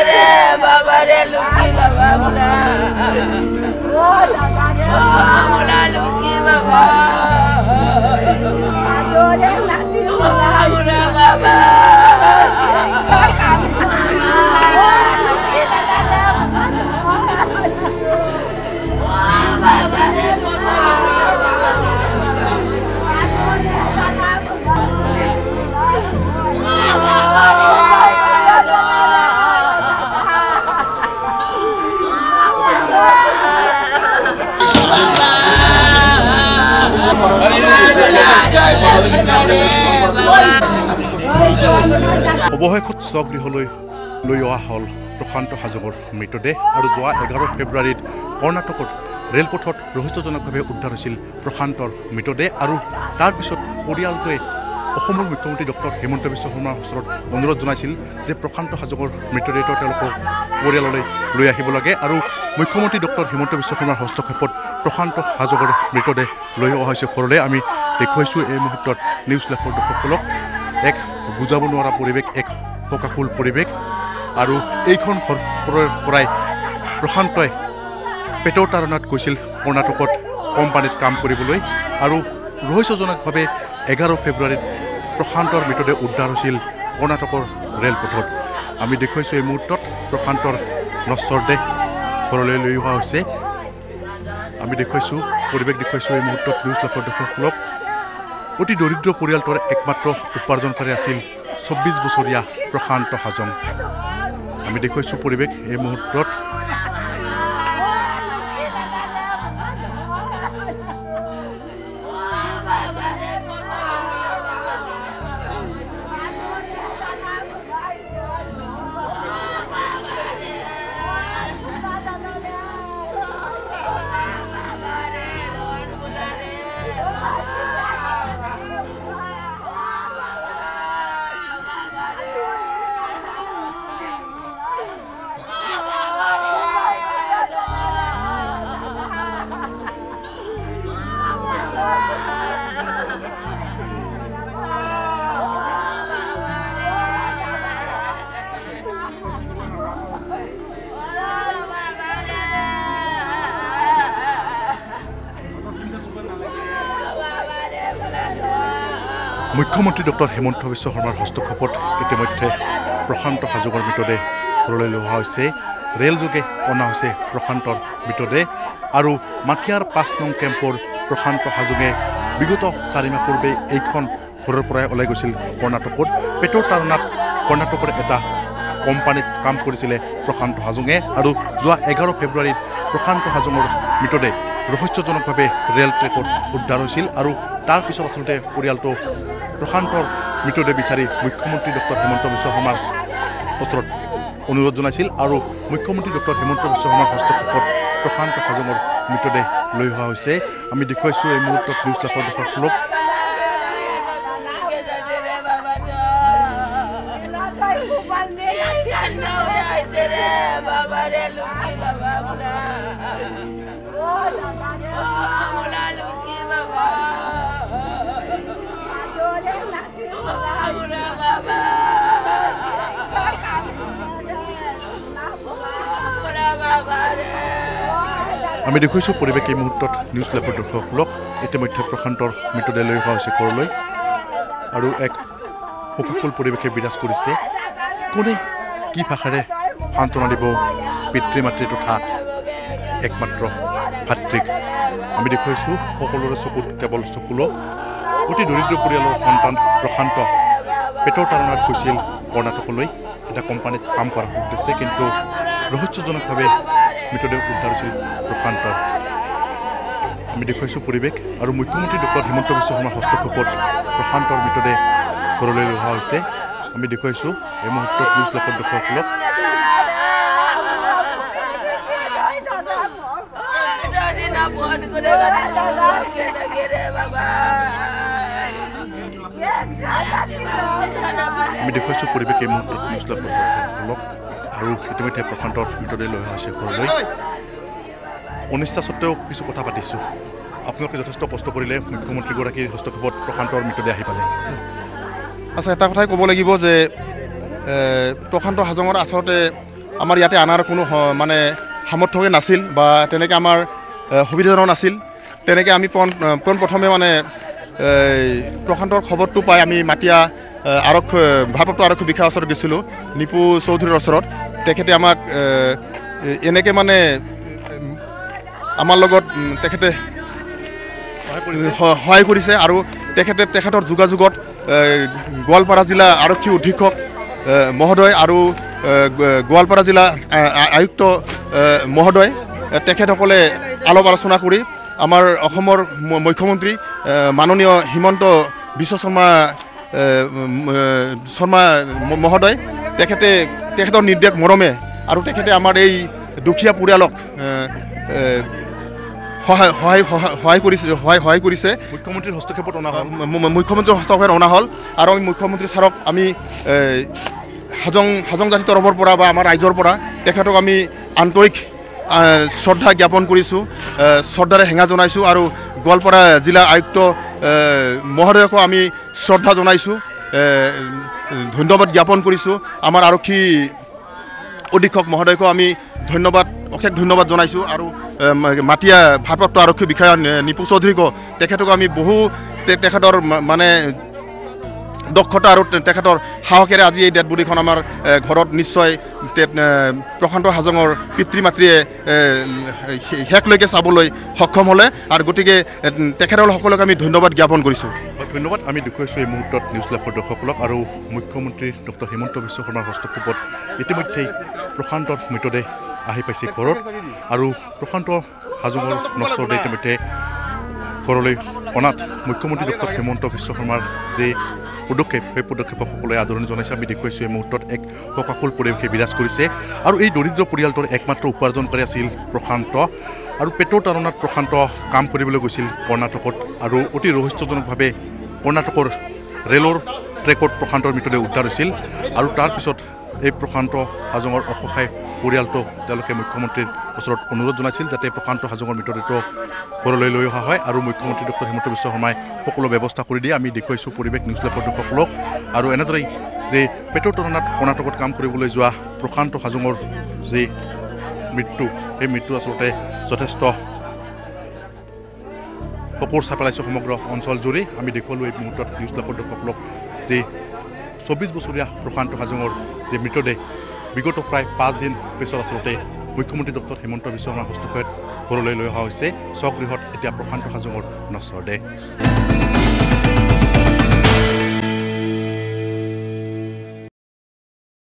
ৰে বাবা ৰে লুকি বাবা মোৰা মোৰা লুকি বাবা মোৰা বাবা অৱশেষত স্বগৃহলৈ লৈ অহা হ'ল প্ৰশান্ত হাজঙৰ মৃতদেহ আৰু যোৱা 11 ফেব্ৰুৱাৰীত কৰ্ণাটকত ৰেলপথত ৰহস্যজনকভাৱে উদ্ধাৰ হৈছিল প্ৰশান্তৰ মৃতদেহ আৰু তাৰ পিছত পৰিয়ালটোৱে অসমৰ মুখ্যমন্ত্ৰী ডক্টৰ হিমন্ত বিশ্ব শৰ্মাৰ ওচৰত অনুৰোধ জনাইছিল যে প্ৰশান্ত হাজঙৰ মৃতদেহটো তেওঁলোকৰ পৰিয়াললৈ লৈ আহিব লাগে আৰু মুখ্যমন্ত্ৰী ডক্টৰ হিমন্ত বিশ্ব শৰ্মাৰ হস্তক্ষেপত প্ৰশান্ত হাজঙৰ মৃতদেহ লৈ অহা হৈছে ঘৰলৈ। আমি দেখুৱাইছোঁ এই মুহূৰ্তত নিউজ লাইভৰ দৰ্শকসকলক এক বুজাব নোৱাৰা পৰিৱেশ, এক শোকাকুল পৰিৱেশ। আৰু এইখন ঘৰৰ পৰাই প্ৰশান্তই পেটৰ তাৰণাত গৈছিল কৰ্ণাটকত কোম্পানীত কাম কৰিবলৈ আৰু ৰহস্যজনকভাৱে 11 ফেব্ৰুৱাৰীত প্ৰশান্তৰ মৃতদেহ উদ্ধাৰ হৈছিল কৰ্ণাটকৰ ৰেলপথত। আমি দেখুৱাইছোঁ এই মুহূৰ্তত প্ৰশান্তৰ নশ্বৰ দেহ ঘৰলৈ লৈ অহা হৈছে। আমি দেখুৱাইছোঁ পৰিৱেশ, দেখুৱাইছোঁ এই মুহূৰ্তত নিউজ লাইভৰ দৰ্শকসকলক। অতি দৰিদ্ৰ পৰিয়ালটোৰ একমাত্ৰ উপাৰ্জনকাৰী আছিল 24 বছৰীয়া প্ৰশান্ত হাজং। আমি দেখুৱাইছোঁ পৰিৱেশ এই মুহূৰ্তত। মুখ্যমন্ত্ৰী ডক্টৰ হিমন্ত বিশ্ব শৰ্মাৰ হস্তক্ষেপত ইতিমধ্যে প্ৰশান্ত হাজঙৰ মৃতদেহ ঘৰলৈ লৈ অহা হৈছে। ৰেলযোগে অনা হৈছে প্ৰশান্তৰ মৃতদেহ আৰু মাটিয়াৰ 5 নং কেম্পৰ প্ৰশান্ত হাজঙে বিগত 4 মাহ পূৰ্বে এইখন ঘৰৰ পৰাই ওলাই গৈছিল কৰ্ণাটকত। পেটৰ তাৰণাত কৰ্ণাটকৰ এটা কোম্পানীত কাম কৰিছিলে প্ৰশান্ত হাজঙে আৰু যোৱা 11 ফেব্ৰুৱাৰীত প্ৰশান্ত হাজঙৰ মৃতদেহ ৰহস্যজনকভাৱে ৰেল ট্ৰেকত উদ্ধাৰ হৈছিল আৰু তাৰ পিছত আচলতে পৰিয়ালটো প্ৰশান্তৰ মৃতদেহ বিচাৰি মুখ্যমন্ত্ৰী ডক্টৰ হিমন্ত বিশ্ব শৰ্মাৰ ওচৰত অনুৰোধ জনাইছিল আৰু মুখ্যমন্ত্ৰী ডক্টৰ হিমন্ত বিশ্ব শৰ্মাৰ হস্তক্ষেপত প্ৰশান্ত হাজঙৰ মৃতদেহ লৈ অহা হৈছে। আমি দেখুৱাইছোঁ এই মুহূৰ্তত নিউজ লাইভৰ দৰ্শকসকলক। আমি দেখুৱাইছোঁ পৰিৱেশ এই মুহূৰ্তত নিউজ লাইভৰ দৰ্শকসকলক। ইতিমধ্যে প্ৰশান্তৰ মৃতদেহ লৈ অহা হৈছে ঘৰলৈ আৰু এক শোকাকুল পৰিৱেশে বিৰাজ কৰিছে। কোনে কি ভাষাৰে সান্তনা দিব পিতৃ মাতৃ তথা একমাত্ৰ ভাতৃক। আমি দেখুৱাইছোঁ সকলোৰে চকুত কেৱল চকুলো। অতি দৰিদ্ৰ পৰিয়ালৰ সন্তান প্ৰশান্ত পেটৰ তাৰণাত গৈছিল কৰ্ণাটকলৈ এটা কোম্পানীত কাম কৰাৰ উদ্দেশ্যে, কিন্তু ৰহস্যজনকভাৱে মৃতদেহ উদ্ধাৰ হৈছিল প্ৰশান্তৰ। আমি দেখুৱাইছোঁ পৰিৱেশ আৰু মুখ্যমন্ত্ৰী ডক্টৰ হিমন্ত বিশ্ব শৰ্মাৰ হস্তক্ষেপত প্ৰশান্তৰ মৃতদেহ ঘৰলৈ লৈ অহা হৈছে। আমি দেখুৱাইছোঁ এই মুহূৰ্তত নিউজ লাইভৰ দৰ্শকসকলক। আমি দেখুৱাইছোঁ পৰিৱেশ এই মুহূৰ্তত নিউজ লাইভৰ দৰ্শকসকলক আৰু ইতিমধ্যে প্ৰশান্তৰ মৃতদেহ লৈ অহা হৈছে ঘৰলৈ। অনিচ্ছা সত্ত্বেও কিছু কথা পাতিছোঁ। আপোনালোকে যথেষ্ট কষ্ট কৰিলে মুখ্যমন্ত্ৰীগৰাকীৰ হস্তক্ষেপত প্ৰশান্তৰ মৃতদেহ আহি পালে। আচ্ছা, এটা কথাই ক'ব লাগিব যে প্ৰশান্ত হাজঙৰ আচলতে আমাৰ ইয়াতে অনাৰ কোনো মানে সামৰ্থ্যই নাছিল বা তেনেকৈ আমাৰ সুবিধাজনক নাছিল। তেনেকৈ আমি পোনপ্ৰথমে মানে প্ৰশান্তৰ খবৰটো পাই আমি মাটিয়া ভাৰপ্ৰাপ্ত আৰক্ষী বিষয়াৰ ওচৰত গৈছিলোঁ, নিপু চৌধুৰীৰ ওচৰত। তেখেতে আমাক এনেকৈ মানে আমাৰ লগত তেখেতে সহায় কৰিছে আৰু তেখেতৰ যোগাযোগত গোৱালপাৰা জিলা আৰক্ষী অধীক্ষক মহোদয় আৰু গোৱালপাৰা জিলা আয়ুক্ত মহোদয় তেখেতসকলে আলাপ আলোচনা কৰি আমাৰ অসমৰ মুখ্যমন্ত্ৰী মাননীয় হিমন্ত বিশ্ব শৰ্মা মহোদয় তেখেতৰ নিৰ্দেশ মৰমে আৰু তেখেতে আমাৰ এই দুখীয়া পৰিয়ালক সহায় কৰিছে। মুখ্যমন্ত্ৰীৰ হস্তক্ষেপত অনা হ'ল, মুখ্যমন্ত্ৰীৰ হস্তক্ষেপত অনা হ'ল আৰু আমি মুখ্যমন্ত্ৰী ছাৰক আমি হাজং জাতি তৰফৰ পৰা বা আমাৰ ৰাইজৰ পৰা তেখেতক আমি আন্তৰিক শ্ৰদ্ধা জ্ঞাপন কৰিছোঁ, শ্ৰদ্ধাৰে হেঙা জনাইছোঁ আৰু গোৱালপাৰা জিলা আয়ুক্ত মহোদয়কো আমি শ্ৰদ্ধা জনাইছোঁ, ধন্যবাদ জ্ঞাপন কৰিছোঁ। আমাৰ আৰক্ষী অধীক্ষক মহোদয়কো আমি অশেষ ধন্যবাদ জনাইছোঁ আৰু মাটিয়া ভাৰপ্ৰাপ্ত আৰক্ষী বিষয়া নিপু চৌধুৰীকো তেখেতক আমি তেখেতৰ মানে দক্ষতা আৰু তেখেতৰ সাহসেৰে আজি এই ডেড বডিখন আমাৰ ঘৰত নিশ্চয় প্ৰশান্ত হাজঙৰ পিতৃ মাতৃয়ে শেষলৈকে চাবলৈ সক্ষম হ'লে আৰু গতিকে তেখেতসকলক আমি ধন্যবাদ জ্ঞাপন কৰিছোঁ। ধন্যবাদ আমি দেখুৱাইছোঁ এই মুহূৰ্তত নিউজ লাইভৰ দৰ্শকসকলক। আৰু মুখ্যমন্ত্ৰী ডক্টৰ হিমন্ত বিশ্ব শৰ্মাৰ হস্তক্ষেপত ইতিমধ্যেই প্ৰশান্তৰ মৃতদেহ আহি পাইছে ঘৰত আৰু প্ৰশান্ত হাজঙৰ নশ্বৰ দেহ ইতিমধ্যে ঘৰলৈ অনাত মুখ্যমন্ত্ৰী ডক্টৰ হিমন্ত বিশ্ব শৰ্মাৰ যে পদক্ষেপ, সেই পদক্ষেপক সকলোৱে আদৰণি জনাইছে। আমি দেখুৱাইছোঁ এই মুহূৰ্তত এক শোকাকুল পৰিৱেশে বিৰাজ কৰিছে আৰু এই দৰিদ্ৰ পৰিয়ালটোৰ একমাত্ৰ উপাৰ্জনকাৰী আছিল প্ৰশান্ত আৰু পেটৰ তাৰণাত প্ৰশান্ত কাম কৰিবলৈ গৈছিল কৰ্ণাটকত আৰু অতি ৰহস্যজনকভাৱে কৰ্ণাটকৰ ৰেলৰ ট্ৰেকত প্ৰশান্তৰ মৃতদেহ উদ্ধাৰ হৈছিল আৰু তাৰপিছত এই প্ৰশান্ত হাজঙৰ অসহায় পৰিয়ালটোক তেওঁলোকে মুখ্যমন্ত্ৰীৰ ওচৰত অনুৰোধ জনাইছিল যাতে প্ৰশান্ত হাজঙৰ মৃতদেহটো ঘৰলৈ লৈ অহা হয় আৰু মুখ্যমন্ত্ৰী ডক্টৰ হিমন্ত বিশ্ব শৰ্মাই সকলো ব্যৱস্থা কৰি দিয়ে। আমি দেখুৱাইছোঁ পৰিৱেশ নিউজ লাইভৰ দৰ্শকসকলক আৰু এনেদৰেই যে পেটৰ তুলনাত কৰ্ণাটকত কাম কৰিবলৈ যোৱা প্ৰশান্ত হাজঙৰ যে মৃত্যু, সেই মৃত্যু আচলতে যথেষ্ট শোকৰ ছাপ পেলাইছে সমগ্ৰ অঞ্চল জুৰি। আমি দেখুৱালোঁ এই মুহূৰ্তত নিউজ লাইভৰ দৰ্শকসকলক যে 24 বছৰীয়া প্ৰশান্ত হাজঙৰ যে মৃতদেহ বিগত প্ৰায় 5 দিন পিছত আচলতে মুখ্যমন্ত্ৰী ডক্টৰ হিমন্ত বিশ্ব শৰ্মাৰ হস্তক্ষেপত ঘৰলৈ লৈ অহা হৈছে। স্বগৃহত এতিয়া প্ৰশান্ত হাজঙৰ নশ্বৰ দেহ।